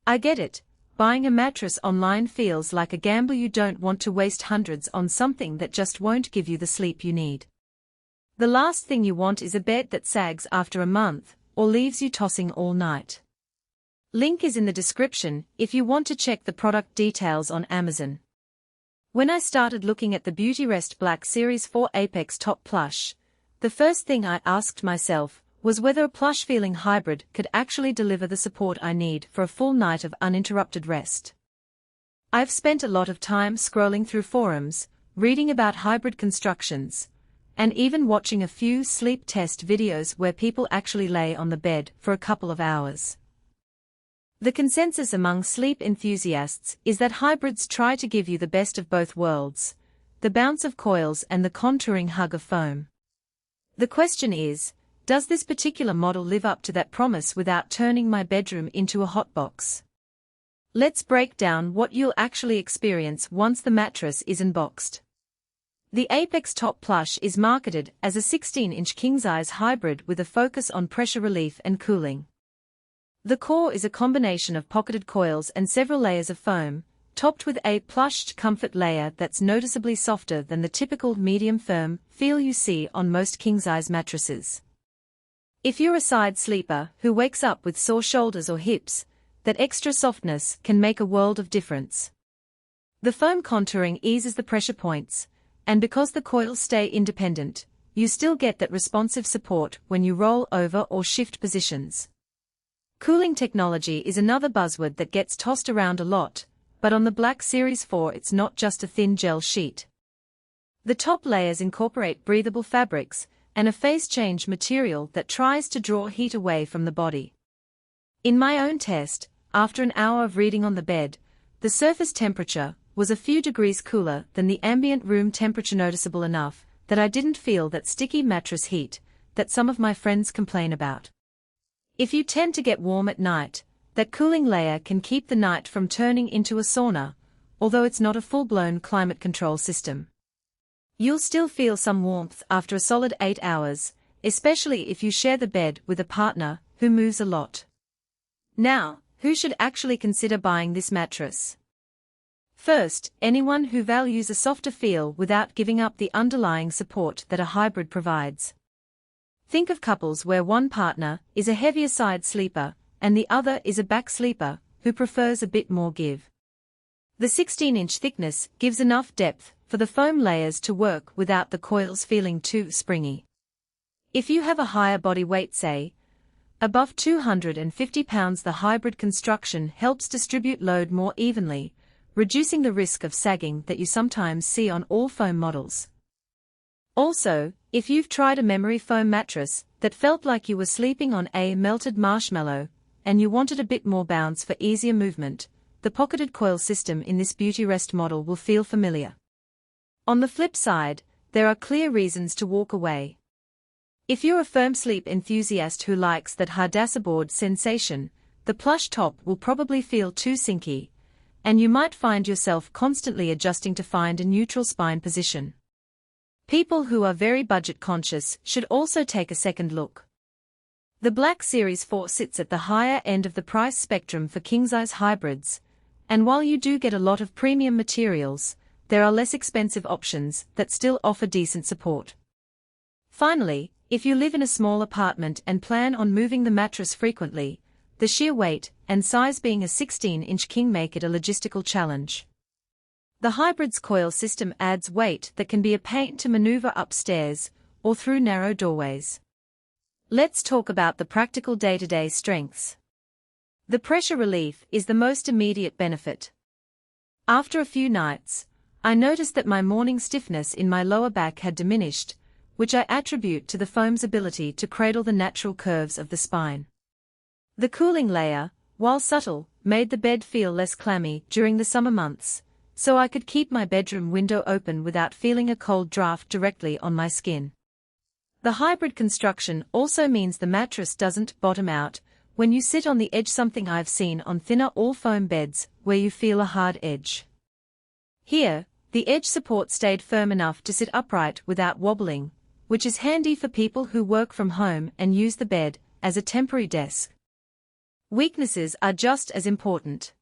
I get it. Buying a mattress online feels like a gamble. You don't want to waste hundreds on something that just won't give you the sleep you need. The last thing you want is a bed that sags after a month, or leaves you tossing all night. Link is in the description if you want to check the product details on Amazon. When I started looking at the Beautyrest Black Series 4 Apex Top Plush, the first thing I asked myself was whether a plush feeling hybrid could actually deliver the support I need for a full night of uninterrupted rest. I've spent a lot of time scrolling through forums, reading about hybrid constructions, and even watching a few sleep test videos where people actually lay on the bed for a couple of hours. The consensus among sleep enthusiasts is that hybrids try to give you the best of both worlds, the bounce of coils and the contouring hug of foam. The question is, does this particular model live up to that promise without turning my bedroom into a hotbox? Let's break down what you'll actually experience once the mattress is unboxed. The Apex Top Plush is marketed as a 16-inch king-size hybrid with a focus on pressure relief and cooling. The core is a combination of pocketed coils and several layers of foam, topped with a plushed comfort layer that's noticeably softer than the typical medium firm feel you see on most king-size mattresses. If you're a side sleeper who wakes up with sore shoulders or hips, that extra softness can make a world of difference. The foam contouring eases the pressure points, and because the coils stay independent, you still get that responsive support when you roll over or shift positions. Cooling technology is another buzzword that gets tossed around a lot, but on the Black Series 4 it's not just a thin gel sheet. The top layers incorporate breathable fabrics and a phase change material that tries to draw heat away from the body. In my own test, after an hour of reading on the bed, the surface temperature was a few degrees cooler than the ambient room temperature, noticeable enough that I didn't feel that sticky mattress heat that some of my friends complain about. If you tend to get warm at night, that cooling layer can keep the night from turning into a sauna, although it's not a full-blown climate control system. You'll still feel some warmth after a solid 8 hours, especially if you share the bed with a partner who moves a lot. Now, who should actually consider buying this mattress? First, anyone who values a softer feel without giving up the underlying support that a hybrid provides. Think of couples where one partner is a heavier side sleeper and the other is a back sleeper who prefers a bit more give. The 16-inch thickness gives enough depth for the foam layers to work without the coils feeling too springy. If you have a higher body weight, say, above 250 pounds, the hybrid construction helps distribute load more evenly, reducing the risk of sagging that you sometimes see on all foam models. Also, if you've tried a memory foam mattress that felt like you were sleeping on a melted marshmallow, and you wanted a bit more bounce for easier movement, the pocketed coil system in this Beautyrest model will feel familiar. On the flip side, there are clear reasons to walk away. If you're a firm sleep enthusiast who likes that hardassaboard sensation, the plush top will probably feel too sinky, and you might find yourself constantly adjusting to find a neutral spine position. People who are very budget conscious should also take a second look. The Black Series 4 sits at the higher end of the price spectrum for king-size hybrids, and while you do get a lot of premium materials, there are less expensive options that still offer decent support. Finally, if you live in a small apartment and plan on moving the mattress frequently, the sheer weight and size being a 16-inch king make it a logistical challenge. The hybrid's coil system adds weight that can be a pain to maneuver upstairs or through narrow doorways. Let's talk about the practical day-to-day strengths. The pressure relief is the most immediate benefit. After a few nights, I noticed that my morning stiffness in my lower back had diminished, which I attribute to the foam's ability to cradle the natural curves of the spine. The cooling layer, while subtle, made the bed feel less clammy during the summer months, so I could keep my bedroom window open without feeling a cold draft directly on my skin. The hybrid construction also means the mattress doesn't bottom out when you sit on the edge, something I've seen on thinner all-foam beds where you feel a hard edge. Here, the edge support stayed firm enough to sit upright without wobbling, which is handy for people who work from home and use the bed as a temporary desk. Weaknesses are just as important.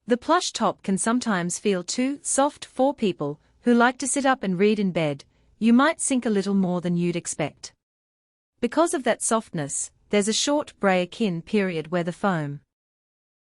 The plush top can sometimes feel too soft for people who like to sit up and read in bed. You might sink a little more than you'd expect. Because of that softness, there's a short break-in period where the foam